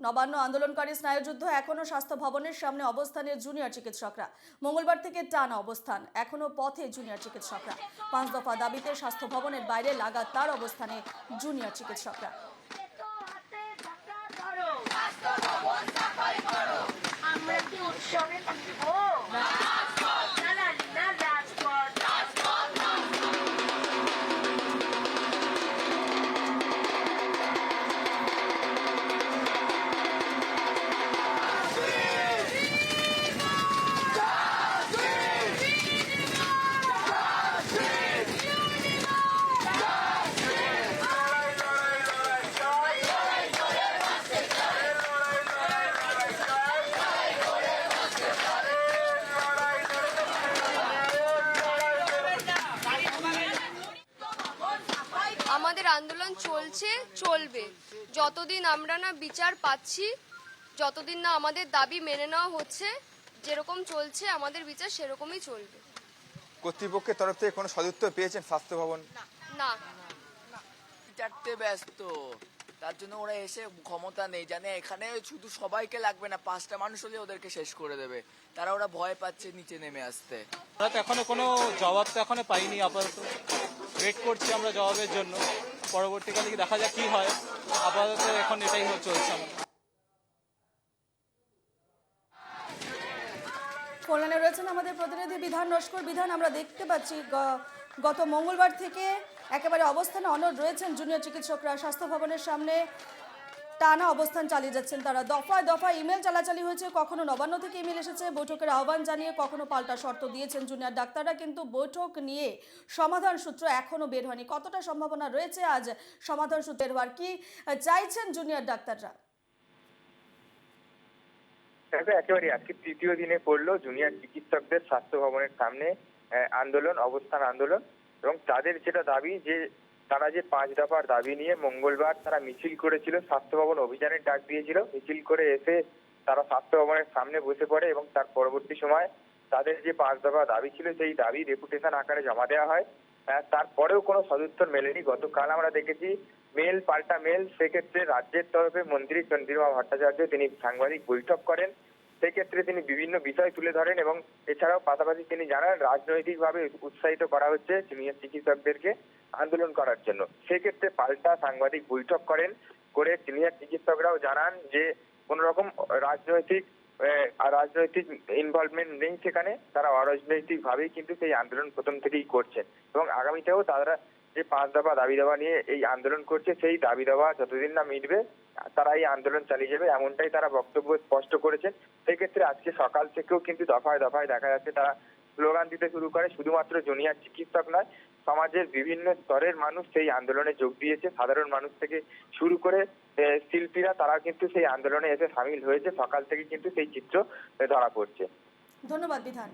নবান্ন আন্দোলনকারী স্নায়ুযুদ্ধ এখনো স্বাস্থ্য ভবনের সামনে অবস্থানে জুনিয়র চিকিৎসকরা। মঙ্গলবার থেকে টানা অবস্থান, এখনো পথে জুনিয়র চিকিৎসকরা। 5 দফা দাবিতে স্বাস্থ্য ভবনের বাইরে লাগাতার অবস্থানে জুনিয়র চিকিৎসকরা। আমরা কি উৎসবে থাকবো? আমাদের আন্দোলন চলছে, চলবে যতদিন আমরা না বিচার পাচ্ছি, যতদিন না আমাদের দাবি মেনে নেওয়া হচ্ছে। যেরকম চলছে আমাদের বিচার সেরকমই চলবে। কর্তৃপক্ষের তরফ থেকে কোনো সদুত্তর পেয়েছেন স্বাস্থ্য ভবন? না, চারটে ব্যস্ত, তার জন্য ওরা এসে ক্ষমতা নেই, জানে এখানে শুধু সবাইকে লাগবে না, 5টা মানুষ হলে ওদেরকে শেষ করে দেবে। তারা ওরা ভয় পাচ্ছে নিচে নেমে আসতে। আমরা তো এখনো কোনো জবাব তো এখনো পাইনি, আপাতত ওয়েট করছি আমরা জবাবের জন্য। পরবর্তীকালে দেখা যাক কি হয়, আপাতত এখন এটাই চলছে আমাদের। কল্যাণে রয়েছেন আমাদের প্রতিনিধি বিধান নস্কর। বিধান, আমরা দেখতে পাচ্ছি গত মঙ্গলবার থেকে একেবারে অবস্থানে অনড় রয়েছেন জুনিয়র চিকিৎসকরা। স্বাস্থ্য ভবনের সামনে টানা অবস্থান চালিয়ে যাচ্ছেন তারা। দফায় দফায় ইমেল চালাচালি হয়েছে, কখনো নবান্ন থেকে ইমেল এসেছে বৈঠকের আহ্বান জানিয়ে, কখনো পাল্টা শর্ত দিয়েছেন জুনিয়র ডাক্তাররা, কিন্তু বৈঠক নিয়ে সমাধান সূত্র এখনো বের হয়নি। কতটা সম্ভাবনা রয়েছে আজ সমাধান সূত্র বের হওয়ার? কি চাইছেন জুনিয়র ডাক্তাররা? একেবারে আজকে তৃতীয় দিনে পড়লো জুনিয়র চিকিৎসকদের স্বাস্থ্য ভবনের সামনে আন্দোলন, অবস্থান আন্দোলন। এবং তাদের যেটা দাবি, যে তারা যে 5 দফার দাবি নিয়ে মঙ্গলবার তারা মিছিল করেছিল, স্বাস্থ্য ভবন অভিযানের ডাক দিয়েছিল, মিছিল করে এসে তারা স্বাস্থ্য ভবনের সামনে বসে পড়ে এবং তার পরবর্তী সময় তাদের যে 5 দফা দাবি ছিল সেই দাবি ডেপুটেশন আকারে জমা দেওয়া হয়। তারপরেও কোনো সদুত্তর মেলেনি। গতকাল আমরা দেখেছি মেল পাল্টা মেল। সেক্ষেত্রে রাজ্যের তরফে মন্ত্রী চন্দ্রিমা ভট্টাচার্য তিনি সাংবাদিক বৈঠক করেন। সেক্ষেত্রে তিনি বিভিন্ন বিষয় তুলে ধরেন এবং এছাড়াও পাশাপাশি তিনি জানান রাজনৈতিকভাবে উৎসাহিত করা হচ্ছে জুনিয়র চিকিৎসকদেরকে আন্দোলন করার জন্য। সেক্ষেত্রে পাল্টা সাংবাদিক বৈঠক করেন, করে সিনিয়র চিকিৎসকরাও জানান যে কোন রকম রাজনৈতিক ইনভলভমেন্ট নেই সেখানে। তারা অরাজনৈতিক ভাবেই কিন্তু সেই আন্দোলন প্রথম থেকেই করছেন এবং আগামীতেও তারা যে 5 দফা দাবি দাবা নিয়ে এই আন্দোলন করছে, সেই দাবি দাবা যতদিন না মিটবে তারা এই আন্দোলন চালিয়ে যাবে, এমনটাই তারা বক্তব্য স্পষ্ট করেছেন। সেক্ষেত্রে আজকে সকাল থেকেও কিন্তু দফায় দফায় দেখা যাচ্ছে তারা স্লোগান দিতে শুরু করে। শুধুমাত্র জুনিয়র চিকিৎসক নয়, সমাজের বিভিন্ন স্তরের মানুষ সেই আন্দোলনে যোগ দিয়েছে। সাধারণ মানুষ থেকে শুরু করে শিল্পীরা তারা কিন্তু সেই আন্দোলনে এসে সামিল হয়েছে। সকাল থেকে কিন্তু সেই চিত্র ধরা পড়ছে। ধন্যবাদ বিধান।